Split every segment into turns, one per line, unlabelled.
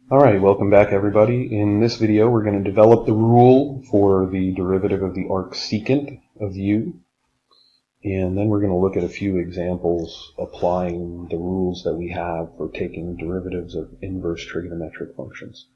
Alright, welcome back everybody. In this video we're going to develop the rule for the derivative of the arcsecant of u, and then we're going to look at a few examples applying the rules that we have for taking derivatives of inverse trigonometric functions.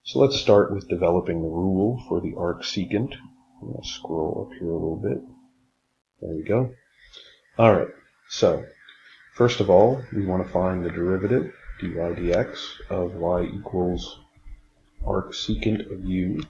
So let's start with developing the rule for the arcsecant. I'm going to scroll up here a little bit. There we go. Alright, so first of all we want to find the derivative dy dx of y equals arcsecant of u.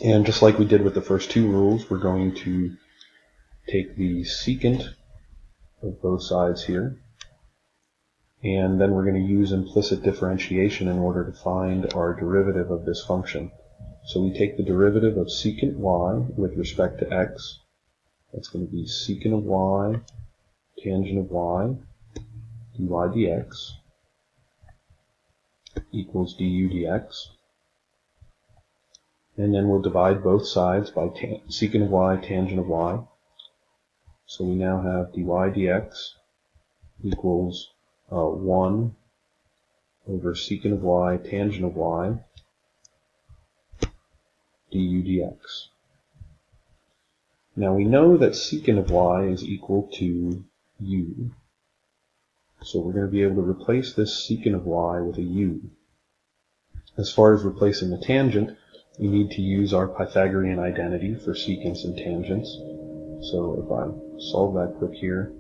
And just like we did with the first two rules, we're going to take the secant of both sides here, and then we're going to use implicit differentiation in order to find our derivative of this function. So we take the derivative of secant y with respect to x. That's going to be secant of y tangent of y dy dx equals du dx, and then we'll divide both sides by secant of y tangent of y. So we now have dy dx equals 1 over secant of y tangent of y du dx. Now we know that secant of y is equal to u, so we're going to be able to replace this secant of y with a u. As far as replacing the tangent, we need to use our Pythagorean identity for secants and tangents. So if I solve that quick here,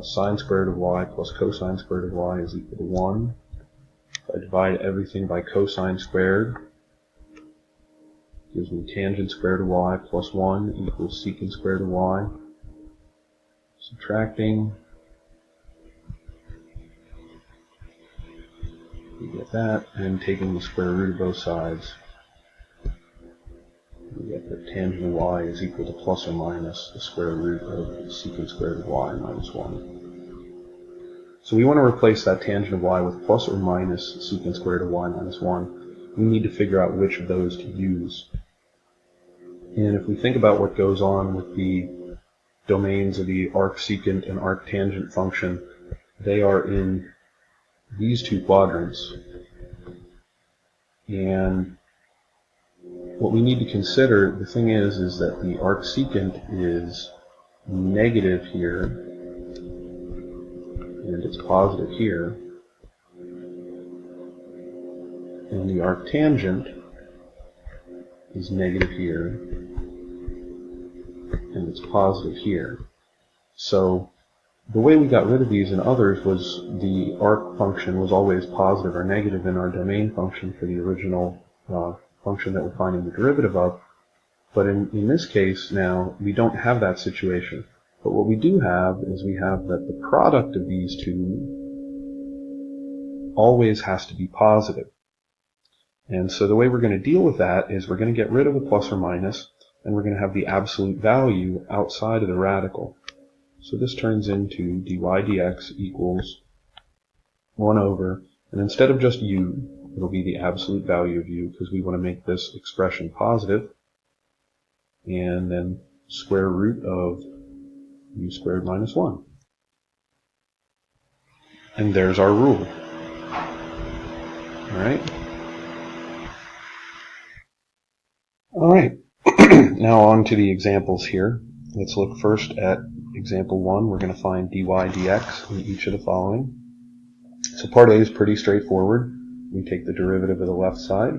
sine squared of y plus cosine squared of y is equal to 1. If I divide everything by cosine squared, it gives me tangent squared of y plus 1 equals secant squared of y. Subtracting, we get that, and taking the square root of both sides, we get that tangent of y is equal to plus or minus the square root of secant squared of y minus 1. So we want to replace that tangent of y with plus or minus secant squared of y minus 1. We need to figure out which of those to use. And if we think about what goes on with the domains of the arcsecant and arctangent function, they are in these two quadrants. And what we need to consider, the thing is that the arcsecant is negative here, and it's positive here, and the arctangent is negative here, and it's positive here. So the way we got rid of these in others was the arc function was always positive or negative in our domain function for the original function that we're finding the derivative of. But in this case now, we don't have that situation. But what we do have is we have that the product of these two always has to be positive. And so the way we're going to deal with that is we're going to get rid of the plus or minus, and we're going to have the absolute value outside of the radical. So this turns into dy dx equals 1 over, and instead of just u, it'll be the absolute value of u, because we want to make this expression positive, and then square root of u squared minus 1. And there's our rule. Alright, now on to the examples here. Let's look first at example 1. We're going to find dy dx in each of the following. So part A is pretty straightforward. We take the derivative of the left side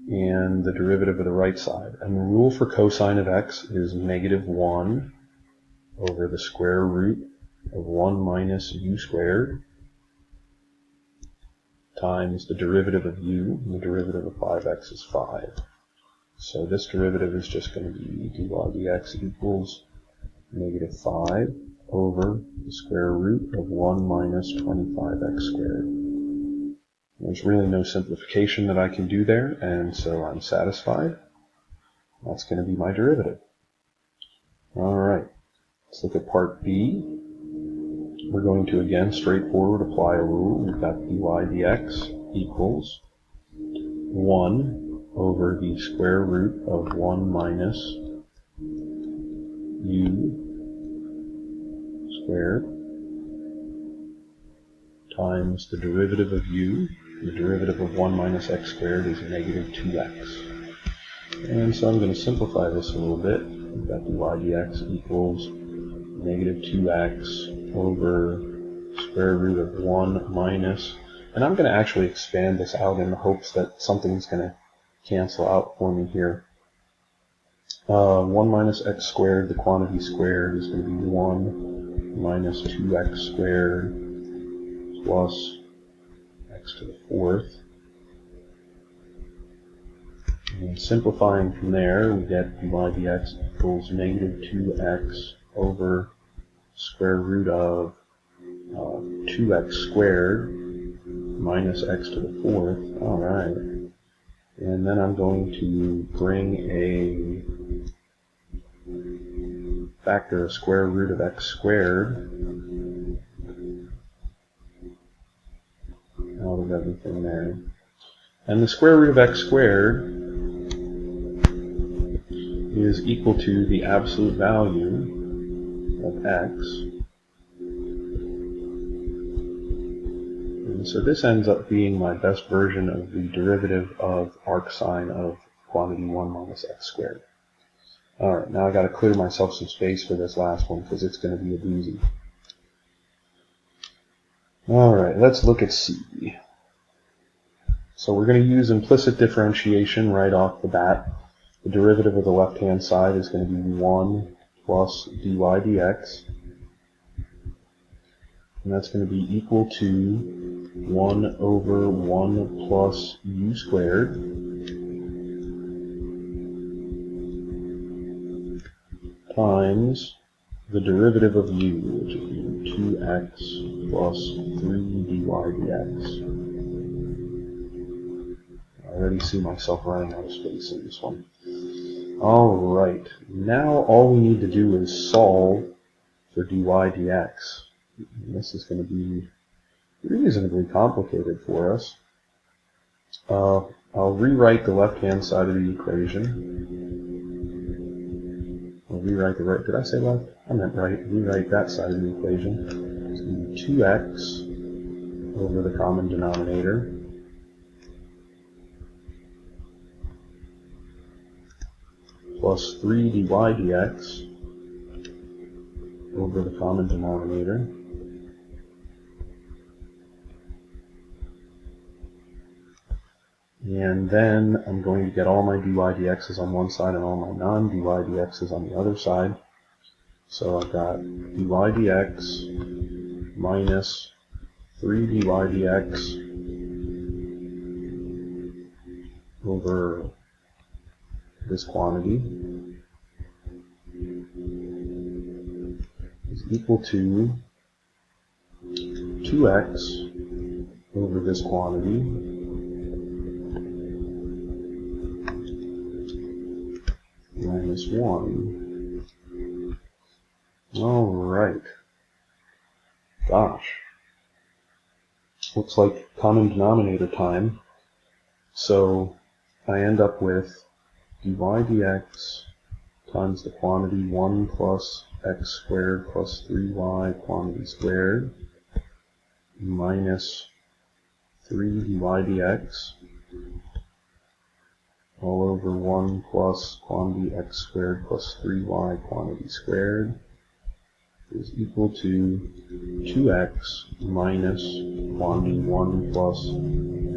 and the derivative of the right side. And the rule for cosine of x is negative 1 over the square root of 1 minus u squared times the derivative of u, and the derivative of 5x is 5. So this derivative is just going to be dy dx equals negative 5 over the square root of 1 minus 25x squared. There's really no simplification that I can do there, and so I'm satisfied. That's going to be my derivative. Alright, let's look at part B. We're going to, again, straightforward apply a rule. We've got dy dx equals 1 over the square root of 1 minus u squared times the derivative of u. The derivative of 1 minus x squared is negative 2x. And so I'm going to simplify this a little bit. We've got dy dx equals negative 2x over square root of 1 minus, and I'm going to actually expand this out in the hopes that something's going to cancel out for me here. 1 minus x squared, the quantity squared, is going to be 1 minus 2x squared plus x to the fourth. And simplifying from there, we get dy dx equals negative 2x over square root of 2x squared minus x to the fourth. Alright. And then I'm going to bring a factor, a square root of x squared, out of everything there. And the square root of x squared is equal to the absolute value of x. And so this ends up being my best version of the derivative of arcsine of quantity 1 minus x squared. Alright, now I've got to clear myself some space for this last one because it's going to be a doozy. Alright, let's look at C. So we're going to use implicit differentiation right off the bat. The derivative of the left-hand side is going to be 1 plus dy dx. And that's going to be equal to 1 over 1 plus u squared times the derivative of u, which would be 2x plus 3 dy dx. I already see myself running out of space in this one. Alright, now all we need to do is solve for dy dx. This is going to be reasonably complicated for us. I'll rewrite the left-hand side of the equation. I'll rewrite the right. Did I say left? I meant right. Rewrite that side of the equation. It's going to be 2x over the common denominator plus 3 dy dx over the common denominator. And then I'm going to get all my dy dx's on one side and all my non-dy dx's on the other side. So I've got dy dx minus 3 dy dx over this quantity is equal to 2x over this quantity minus 1. Alright. Gosh. Looks like common denominator time. So I end up with dy dx times the quantity 1 plus x squared plus 3y quantity squared minus 3 dy dx all over 1 plus quantity x squared plus 3y quantity squared is equal to 2x minus quantity 1 plus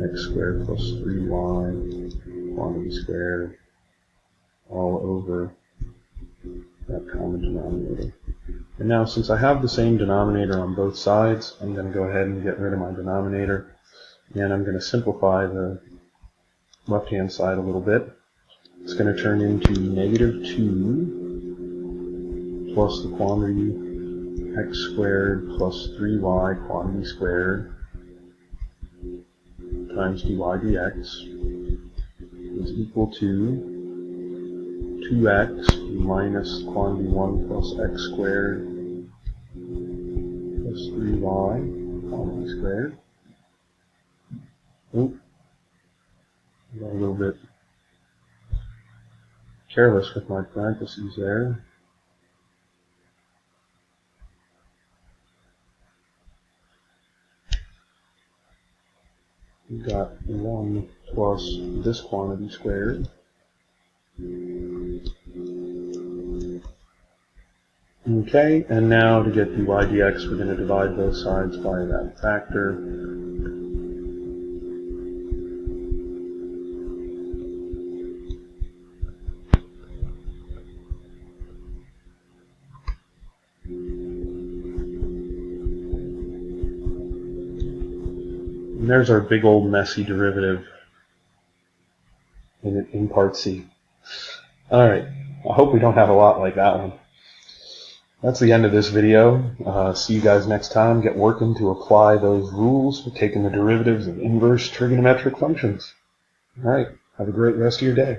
x squared plus 3y quantity squared all over that common denominator. And now, since I have the same denominator on both sides, I'm going to go ahead and get rid of my denominator, and I'm going to simplify the left-hand side a little bit. It's going to turn into negative 2 plus the quantity x squared plus 3y quantity squared times dy dx is equal to 2x minus quantity 1 plus x squared plus 3y quantity squared. Oop. Got a little bit careless with my parentheses there. we've got 1 plus this quantity squared. Okay, and now to get dy dx, we're going to divide both sides by that factor. And there's our big old messy derivative in part C. Alright, I hope we don't have a lot like that one. That's the end of this video. See you guys next time. Get working to apply those rules for taking the derivatives of inverse trigonometric functions. Alright, have a great rest of your day.